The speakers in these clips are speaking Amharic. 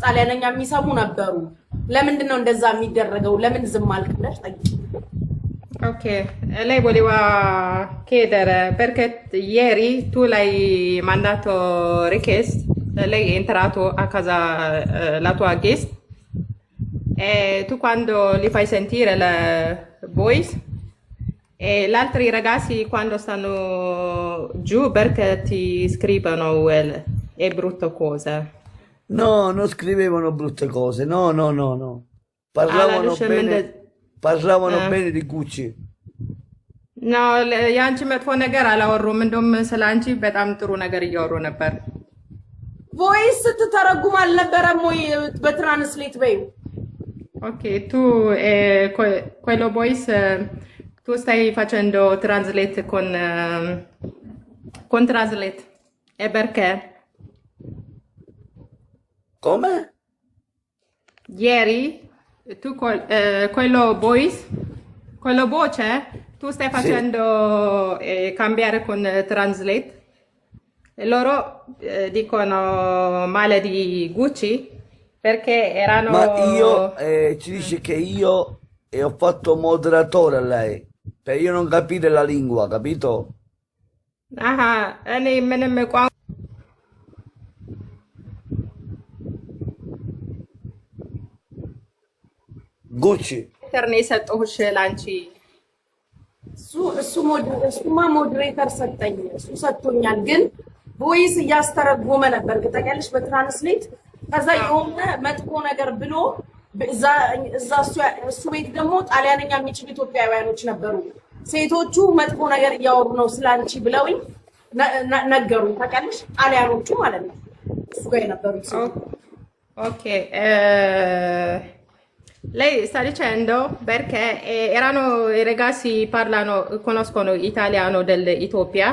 ጣሊያንኛ የሚሰሙ ነበሩ። ለምንድን ነው እንደዛ የሚደረገው? ለምን ዝም አልክ ብለሽ ጠይቂ። Ok, lei voleva chiedere perché ieri tu l'hai mandato richiesta, lei è entrato a casa la tua guest e tu quando li fai sentire la voice e gli altri ragazzi quando stanno giù perché ti scrivono e brutte cose. No, non scrivevano brutte cose, no, no, no, no. Parlavano parlavano bene di Gucci. No, የአንቺ መጥፎ ነገር አላወሩም። እንደውም ስለ አንቺ በጣም ጥሩ ነገር እያወሩ ነበር። ቮይስ ስትተረጉም አልነበረም ወይ? በትራንስሌት በይው። Ok, tu quello voice tu stai facendo translate con translate. E perché? Come? Ieri tu quello voce tu stai facendo cambiare con translate e loro dicono male di Gucci perché erano. Ma io ci dice che io ho fatto moderatore a lei per io non capire la lingua, capito? እኔ ምንም ቋንቋ Gucci. ነው የሰጠሁሽ ለአንቺ። እሱማ ሞዴሬተር ሰጠኝ፣ እሱ ሰጥቶኛል። ግን ቮይስ እያስተረጎመ ነበር ታውቂያለሽ፣ በትራንስሌት ከዛ የሆነ መጥፎ ነገር ብሎ እሱ ቤት ደግሞ ጣሊያንኛ የሚችሉ ኢትዮጵያውያኖች ነበሩ። ሴቶቹ መጥፎ ነገር እያወሩ ነው ስላንቺ ብለውኝ ነገሩኝ። ታውቂያለሽ፣ ጣሊያኖቹ ማለት ነው እሱ ጋር የነበሩት። ኦኬ lei sta dicendo perché erano i ragazzi conoscono italiano dell'Etiopia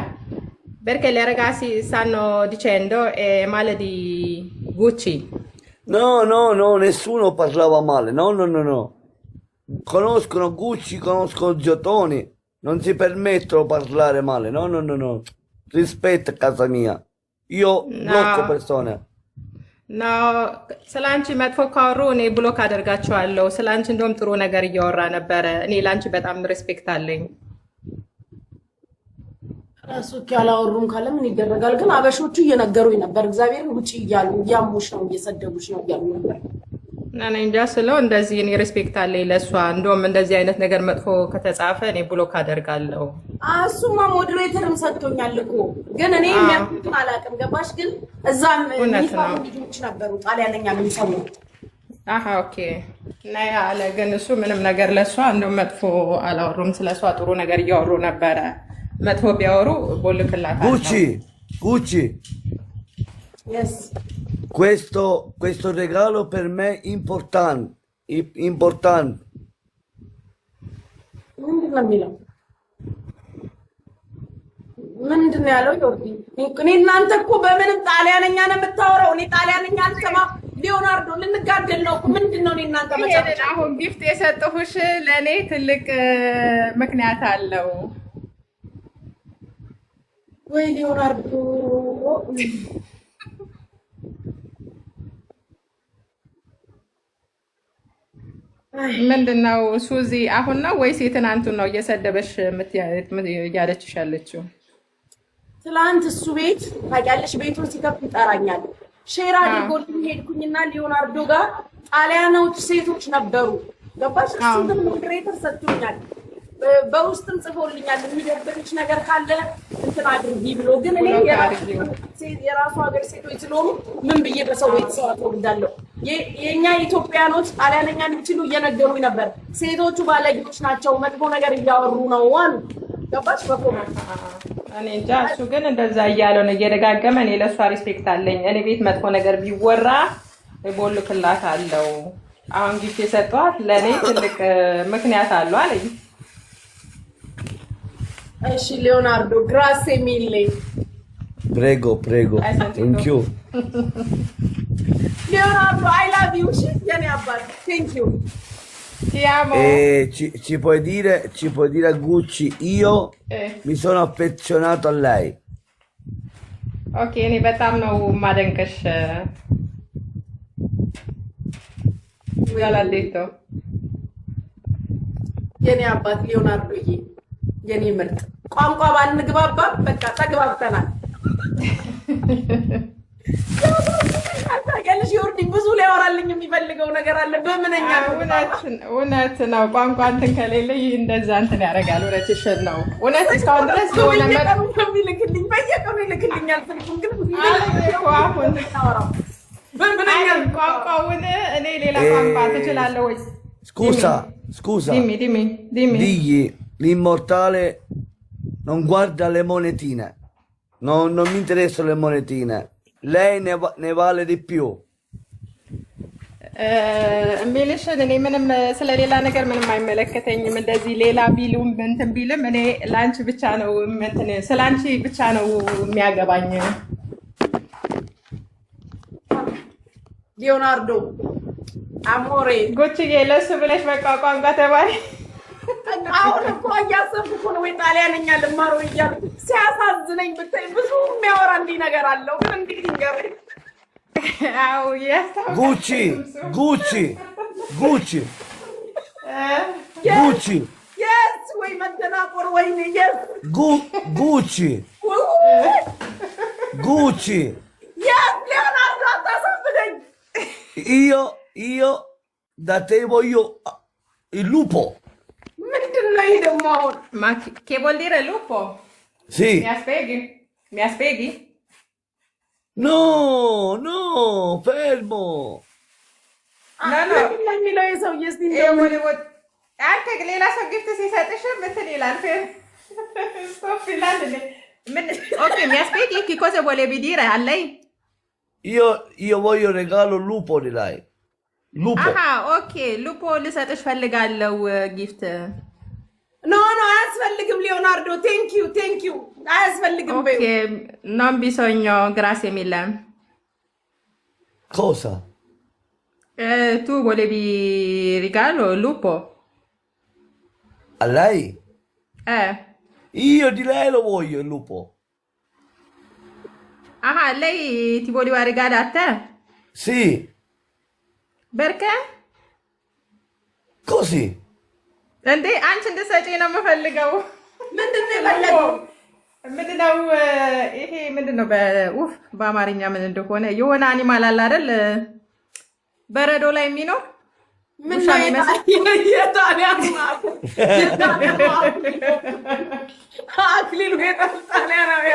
perché le ragazzi stanno dicendo male di Gucci. No, no, no, nessuno parlava male, no, no, no, no. Conoscono Gucci, conoscono Giottoni, non si permettono di parlare male, no, no, no, no. Rispetto a casa mia. Io blocco persone. No, ስለ አንቺ መጥፎ ካወሩ እኔ ብሎክ አደርጋቸዋለሁ። ስለ አንቺ እንደውም ጥሩ ነገር እያወራ ነበረ። እኔ ለአንቺ በጣም ሪስፔክት አለኝ። እሱ ያላወሩም ካለ ምን ይደረጋል? ግን አበሾቹ እየነገሩኝ ነበር። እግዚአብሔር ውጪ እያሉ እያሙሽ ነው እየሰደቡሽ ነው እያሉ ነበር። እኔ እንጃ ስለው እንደዚህ እኔ ሪስፔክት አለኝ ለእሷ። እንደውም እንደዚህ አይነት ነገር መጥፎ ከተጻፈ እኔ ብሎክ አደርጋለሁ። እሱማ ሞዴሬተርም ሰጥቶኛል እኮ ግን እኔ የሚያውቁትን አላውቅም። ገባሽ? ግን እዛም የሚፋሩ ልጆች ነበሩ ጣሊያንኛ የሚሰሙ። ኦኬ ናይ አለ። ግን እሱ ምንም ነገር ለእሷ እንደውም መጥፎ አላወሩም። ስለ እሷ ጥሩ ነገር እያወሩ ነበረ። መጥፎ ቢያወሩ ቦልክላታለሁ። Gucci. Yes. Questo regalo per me importante. ምንድን ነው የሚለው? ምንድን ነው ያለው? ዮርዲ እኔ እናንተ እኮ በምንም ጣሊያንኛ ነው የምታወራው። እኔ ጣሊያንኛ አልሰማም። ሊዮናርዶ ልንጋደል ነው። ምንድን ነው እኔ እናንተ መቻቻ? አሁን ጊፍት የሰጠሁሽ ለእኔ ትልቅ ምክንያት አለው። ወይ ሊዮናርዶ ምንድነው ሱዚ? አሁን ነው ወይስ የትናንቱን ነው እየሰደበሽ እያለችሽ ያለችው? ትላንት እሱ ቤት ታውቂያለሽ፣ ቤቱን ሲከፍት ይጠራኛል። ሼር አድርጎልኝ ሄድኩኝና ሊዮናርዶ ጋር ጣሊያኖች ሴቶች ነበሩ። ገባሽ? እሱ ግን ሞዴሬተር ሰጥቶኛል። በውስጥም ጽፎልኛል የሚደብርሽ ነገር ካለ እንትን አድርጊ ብሎ። ግን እኔ የራሱ ሀገር ሴቶች ስለሆኑ ምን ብዬ በሰው ቤት ሰው አትወግዳለሁ። የኛ ኢትዮጵያኖች ጣሊያንኛ የሚችሉ እየነገሩኝ ነበር። ሴቶቹ ባለጌዎች ናቸው፣ መጥፎ ነገር እያወሩ ነው አሉ። ገባሽ? በኮመንት እኔ እንጃ። እሱ ግን እንደዛ እያለው ነው እየደጋገመ። እኔ ለእሷ ሪስፔክት አለኝ። እኔ ቤት መጥፎ ነገር ቢወራ ቦልክላት አለው። አሁን ጊፍት የሰጧት ለእኔ ትልቅ ምክንያት አለው አለኝ። እሺ ሊዮናርዶ ግራሴ ሚሌ Prego. Thank you. Leonardo, I love you. Vieni a bar. Thank you. Ti amo. Ci puoi dire a Gucci, io mi sono affezionato a lei. Ok, እኔ በጣም ነው ማደንቀሽ። ያላዴቶ የኔ አባት ሊዮናርዶዬ የኔ ምርጥ ቋንቋ ባንግባባ በቃ ተግባብተናል። ታውቂያለሽ ዮርዲ ብዙ ሊያወራልኝ የሚፈልገው ነገር አለ። በምንኛ እውነት ነው። ቋንቋ እንትን ከሌለ ይህ እንደዛ እንትን ያደርጋል። እውነትሽን ነው። እውነት እስካሁን ድረስ የሆነ የሚልክልኝ በየቀኑ ይልክልኛል። ስልኩን ግን አሁን ቋንቋውን እኔ ሌላ ቋንቋ ትችላለህ ወይ? Scusa, dimmi. digli l'immortale non guarda le monetine, non mi interessano le monetine, lei ne vale di più. የሚልሽን እኔ ምንም ስለሌላ ነገር ምንም አይመለከተኝም። እንደዚህ ሌላ ቢሉም እንትን ቢልም እኔ ለአንቺ ብቻ ነው እንትን ስለ አንቺ ብቻ ነው የሚያገባኝ። ሊዮናርዶ አሞሬ ጎችዬ ለሱ ብለሽ በቃ ቋንቋ ተባይ። አሁን እኮ እያሰብኩ እኮ ነው ወይ ጣሊያንኛ ልማረው እያልኩ ሲያሳዝነኝ ብታይ ብዙ የሚያወራ እንዲህ ነገር አለው ግን እንዲህ ድንገር አው Gucci የስ ወይ መደናቆር ወይኔ የስ Gucci የስ ሊዮናርዶ አታሳብደኝ። io da te voglio il lupo. ምንድን ነው ይሄ ደግሞ አሁን? Ma che vuol dire lupo? Sì. Mi spieghi? No, fermo. No. የሚለው የሰውዬ እስኪ አንተ ሌላ ሰው ጊፍት ሲሰጥሽ እንትን ይላል። ስቶፕ ይላል። ኦኬ mi spieghi che cosa volevi dire a lei? Io voglio regalo lupo di lei. Lupo. ኦኬ ሉፖ ልሰጥሽ ፈልጋለሁ ጊፍት። ኖ አያስፈልግም ሊዮናርዶ ቴንክ ዩ አያስፈልግም። ኦኬ non bisogno grazie mille. Cosa? Tu volevi regalo lupo? A lei? Io di lei lo voglio il lupo. Lei ti voleva regalare a te? Sì. Perché? Così. እንዴ አንቺ እንድትሰጪ ነው የምፈልገው። ምንድነው የፈለገው? ምንድነው ይሄ? ምንድነው በአማርኛ ምን እንደሆነ የሆነ አኒማል አለ አይደል? በረዶ ላይ የሚኖር ምን ነው የጣሊያን ማቁ አክሊሉ የጣሊያናዊ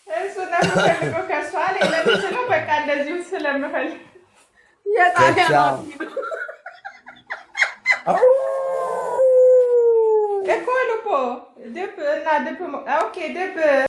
እሱ ነው የምፈልገው። ከእሷ ሌላ ነው በቃ እንደዚሁ ስለምፈልግ የጣሊያን እኮ ልቦ ድብ እና ድብ ኦኬ ድብ